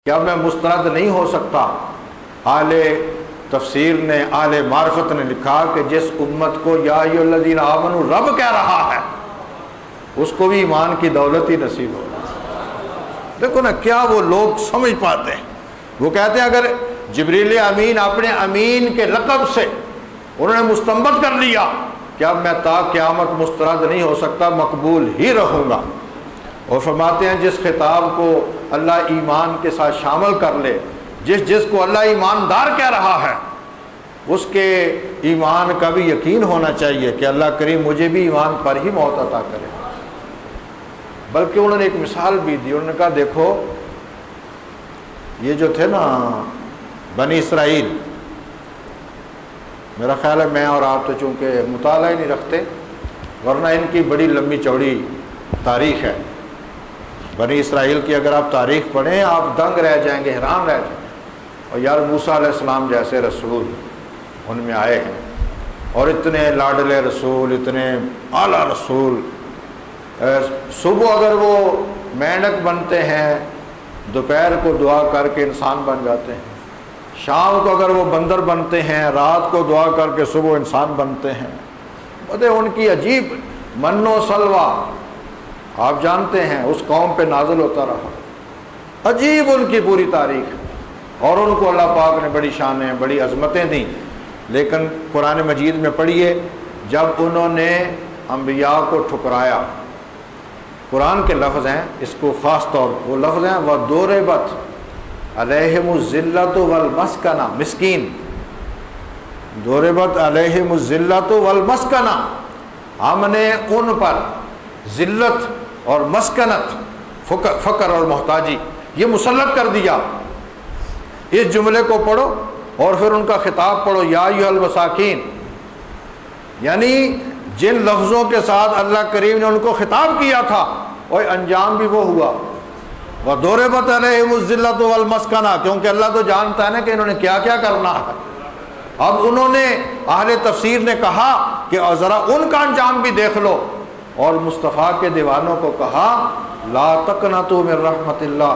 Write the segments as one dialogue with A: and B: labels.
A: کیا میں مسترد نہیں ہو سکتا؟ اہل تفسیر نے، اہل معرفت نے لکھا کہ جس امت کو یا ایھا الذین آمنوا رب کہہ رہا ہے اس کو بھی ایمان کی دولت ہی نصیب ہو۔ دیکھو نا کیا وہ لوگ سمجھ پاتے ہیں۔ وہ کہتے ہیں اگر جبریل امین اپنے امین کے لقب سے انہوں نے مستنبط کر لیا کہ اب میں تا قیامت مسترد نہیں ہو سکتا، مقبول ہی رہوں گا۔ اور فرماتے ہیں جس خطاب کو اللہ ایمان کے ساتھ شامل کر لے، جس کو اللہ ایماندار کہہ رہا ہے، اس کے ایمان کا بھی یقین ہونا چاہیے کہ اللہ کریم مجھے بھی ایمان پر ہی موت عطا کرے۔ بلکہ انہوں نے ایک مثال بھی دی، انہوں نے کہا دیکھو یہ جو تھے نا بنی اسرائیل، میرا خیال ہے میں اور آپ تو چونکہ مطالعہ ہی نہیں رکھتے، ورنہ ان کی بڑی لمبی چوڑی تاریخ ہے۔ بنی اسرائیل کی اگر آپ تاریخ پڑھیں آپ دنگ رہ جائیں گے، حیران رہ جائیں گے۔ اور یار موسیٰ علیہ السلام جیسے رسول ان میں آئے ہیں، اور اتنے لاڈلے رسول، اتنے اعلیٰ رسول۔ صبح اگر وہ مینڈک بنتے ہیں، دوپہر کو دعا کر کے انسان بن جاتے ہیں، شام کو اگر وہ بندر بنتے ہیں، رات کو دعا کر کے صبح انسان بنتے ہیں۔ ان کی عجیب من و سلوہ آپ جانتے ہیں اس قوم پہ نازل ہوتا رہا، عجیب ان کی پوری تاریخ ہے۔ اور ان کو اللہ پاک نے بڑی شانیں، بڑی عظمتیں دیں، لیکن قرآن مجید میں پڑھیے جب انہوں نے انبیاء کو ٹھکرایا، قرآن کے لفظ ہیں، اس کو خاص طور وہ لفظ ہیں وَضُرِبَتْ عَلَيْهِمُ الذِّلَّةُ وَالْمَسْكَنَةُ، مسکین، ضُرِبَتْ عَلَيْهِمُ الذِّلَّةُ وَالْمَسْكَنَةُ، ہم نے ان پر ذلت اور مسکنت، فقر اور محتاجی یہ مسلط کر دیا۔ اس جملے کو پڑھو اور پھر ان کا خطاب پڑھو، یا ایھا المساکین، یعنی جن لفظوں کے ساتھ اللہ کریم نے ان کو خطاب کیا تھا اور انجام بھی وہ ہوا، وَضُرِبَتْ عَلَيْهِمُ الذِّلَّةُ وَالْمَسْكَنَةُ، کیونکہ اللہ تو جانتا ہے نا کہ انہوں نے کیا کیا کرنا ہے۔ اب انہوں نے، اہل تفسیر نے کہا کہ ذرا ان کا انجام بھی دیکھ لو، اور مصطفیٰ کے دیوانوں کو کہا لا تقنطوا من رحمت اللہ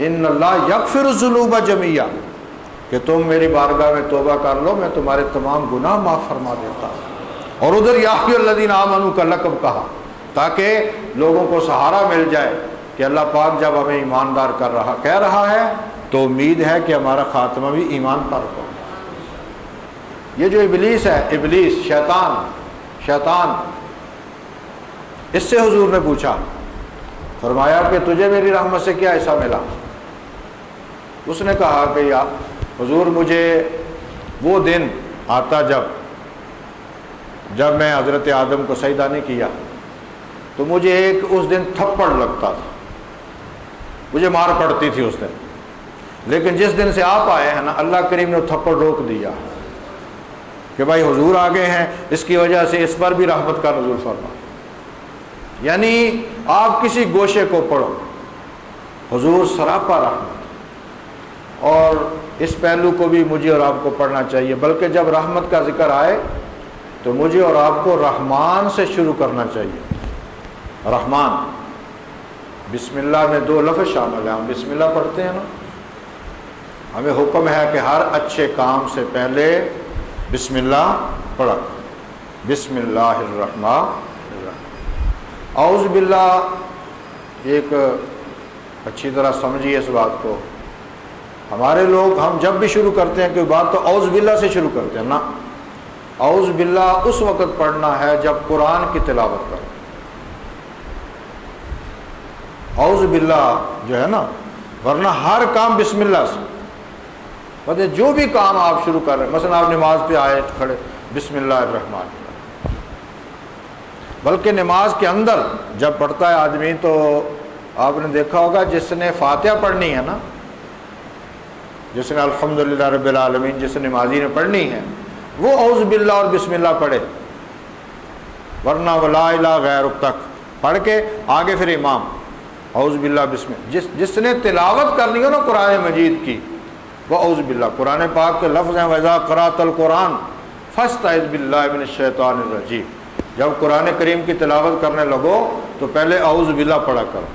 A: ان اللہ یغفر الذنوب جميعا، کہ تم میری بارگاہ میں توبہ کر لو، میں تمہارے تمام گناہ معاف فرما دیتا ہوں۔ اور ادھر یا ایھا الذین آمنوا کا لقب کہا تاکہ لوگوں کو سہارا مل جائے کہ اللہ پاک جب ہمیں ایماندار کہہ رہا ہے تو امید ہے کہ ہمارا خاتمہ بھی ایمان پر ہو۔ یہ جو ابلیس ہے، ابلیس شیطان، اس سے حضور نے پوچھا، فرمایا کہ تجھے میری رحمت سے کیا حصہ ملا؟ اس نے کہا کہ یا حضور مجھے وہ دن آتا جب میں حضرت آدم کو سجدہ نہیں کیا تو مجھے ایک اس دن تھپڑ لگتا تھا، مجھے مار پڑتی تھی اس دن، لیکن جس دن سے آپ آئے ہیں نا اللہ کریم نے تھپڑ روک دیا کہ بھائی حضور آگے ہیں، اس کی وجہ سے اس پر بھی رحمت کا نزول فرما۔ یعنی آپ کسی گوشے کو پڑھو حضور سراپا رحمت، اور اس پہلو کو بھی مجھے اور آپ کو پڑھنا چاہیے، بلکہ جب رحمت کا ذکر آئے تو مجھے اور آپ کو رحمان سے شروع کرنا چاہیے۔ رحمان، بسم اللہ میں 2 لفظ شامل ہیں، ہم بسم اللہ پڑھتے ہیں نا، ہمیں حکم ہے کہ ہر اچھے کام سے پہلے بسم اللہ پڑھا، بسم اللہ الرحمن الرحیم۔ اعوذ باللہ، ایک اچھی طرح سمجھیے اس بات کو، ہمارے لوگ ہم جب بھی شروع کرتے ہیں کوئی بات تو اعوذ باللہ سے شروع کرتے ہیں نا، اعوذ باللہ اس وقت پڑھنا ہے جب قرآن کی تلاوت کرو، اعوذ باللہ جو ہے نا، ورنہ ہر کام بسم اللہ سے، مطلب جو بھی کام آپ شروع کر رہے ہیں، مثلا آپ نماز پہ آئے کھڑے بسم اللہ الرحمن الرحیم، بلکہ نماز کے اندر جب پڑھتا ہے آدمی تو آپ نے دیکھا ہوگا جس نے فاتحہ پڑھنی ہے نا، جس نے الحمدللہ رب العالمین جس نمازی نے پڑھنی ہے وہ اعوذ باللہ اور بسم اللہ پڑھے، ورنہ ولا الہ غیرک تک پڑھ کے آگے پھر امام اعوذ باللہ بسم اللہ، جس نے تلاوت کرنی ہو نا قرآن مجید کی وہ اعوذ باللہ، قرآن پاک کے لفظ ہیں وَإِذَا قَرَأْتَ الْقُرْآنَ فَاسْتَعِذْ بِاللَّهِ مِنَ الشَّيْطَانِ الرَّجِيمِ، جب قرآن کریم کی تلاوت کرنے لگو تو پہلے اعوذ باللہ پڑھا کرو،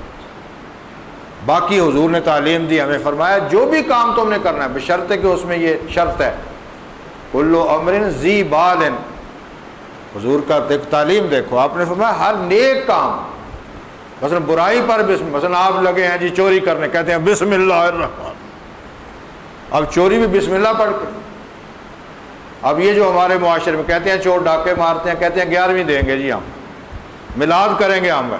A: باقی حضور نے تعلیم دی ہمیں، فرمایا جو بھی کام تم نے کرنا ہے بشرط کہ اس میں یہ شرط ہے کل امر ذی بال، حضور کا تعلیم دیکھو، آپ نے فرمایا ہر نیک کام، مثلا برائی پر مثلا آپ لگے ہیں جی چوری کرنے، کہتے ہیں بسم اللہ الرحمن، اب چوری بھی بسم اللہ پڑھ کے، اب یہ جو ہمارے معاشرے میں کہتے ہیں چور ڈاکے مارتے ہیں، کہتے ہیں 11ویں دیں گے جی ہم، میلاد کریں گے ہم،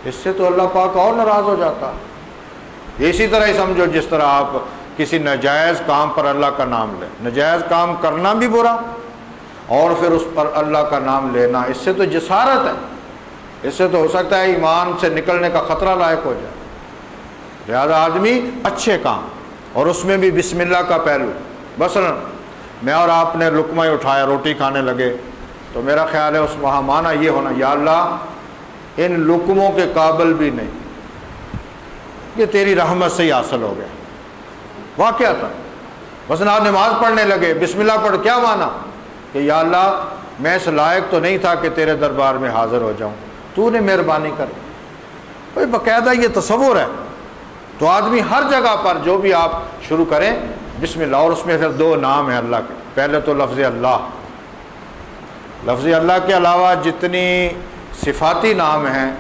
A: اس سے تو اللہ پاک اور ناراض ہو جاتا ہے۔ اسی طرح ہی سمجھو جس طرح آپ کسی ناجائز کام پر اللہ کا نام لیں، ناجائز کام کرنا بھی برا اور پھر اس پر اللہ کا نام لینا، اس سے تو جسارت ہے، اس سے تو ہو سکتا ہے ایمان سے نکلنے کا خطرہ لاحق ہو جائے۔ لہذا آدمی اچھے کام، اور اس میں بھی بسم اللہ کا پہلو، مثلا میں اور آپ نے لقمہ اٹھایا، روٹی کھانے لگے، تو میرا خیال ہے اس وہاں معنی یہ ہونا، یا اللہ ان لقموں کے قابل بھی نہیں، یہ تیری رحمت سے ہی حاصل ہو گیا۔ واقعہ تھا، مثلا آپ نماز پڑھنے لگے، بسم اللہ پڑھ، کیا مانا کہ یا اللہ میں اس لائق تو نہیں تھا کہ تیرے دربار میں حاضر ہو جاؤں، تو نے مہربانی کر۔ بھائی باقاعدہ یہ تصور ہے، تو آدمی ہر جگہ پر جو بھی آپ شروع کریں بسم اللہ، اور اس میں پھر 2 نام ہیں اللہ کے، پہلے تو لفظ اللہ، لفظ اللہ کے علاوہ جتنی صفاتی نام ہیں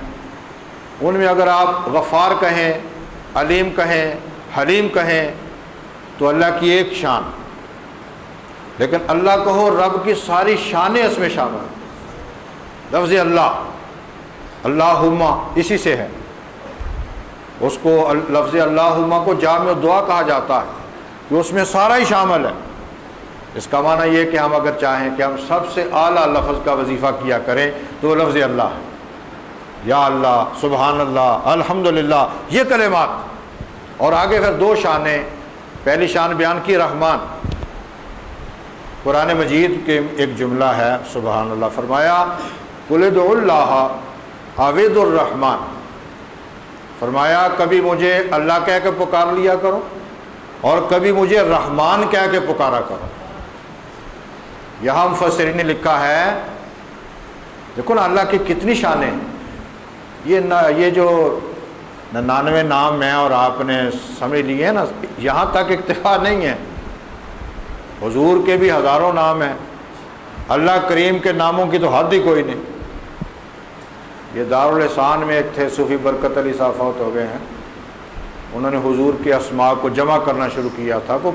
A: ان میں اگر آپ غفار کہیں، علیم کہیں، حلیم کہیں تو اللہ کی ایک شان، لیکن اللہ کہو رب کی ساری شانیں اس میں شامل ہیں۔ لفظ اللہ، اللہم اسی سے ہے، اس کو لفظ اللہم کو جامع دعا کہا جاتا ہے کہ اس میں سارا ہی شامل ہے۔ اس کا معنی یہ کہ ہم اگر چاہیں کہ ہم سب سے اعلیٰ لفظ کا وظیفہ کیا کریں تو وہ لفظ اللہ ہے، یا اللہ، سبحان اللہ، الحمدللہ، یہ کلمات، اور آگے پھر 2 شانیں، پہلی شان بیان کی رحمان، قرآن مجید کے ایک جملہ ہے سبحان اللہ، فرمایا قل ادعوا اللہ او ادعوا الرحمن، فرمایا کبھی مجھے اللہ کہہ کے پکار لیا کرو اور کبھی مجھے رحمان کہہ کے پکارا کرو۔ یہاں مفسرین نے لکھا ہے، دیکھو نا اللہ کی کتنی شانیں، یہ جو 99 نام ہیں اور آپ نے سمجھ لیے ہیں نا، یہاں تک اکتفا نہیں ہے، حضور کے بھی ہزاروں نام ہیں، اللہ کریم کے ناموں کی تو حد ہی کوئی نہیں۔ یہ دارالحسان میں ایک تھے صوفی برکت علی صاحب فوت ہو گئے ہیں، انہوں نے حضور کے اسماء کو جمع کرنا شروع کیا تھا، وہ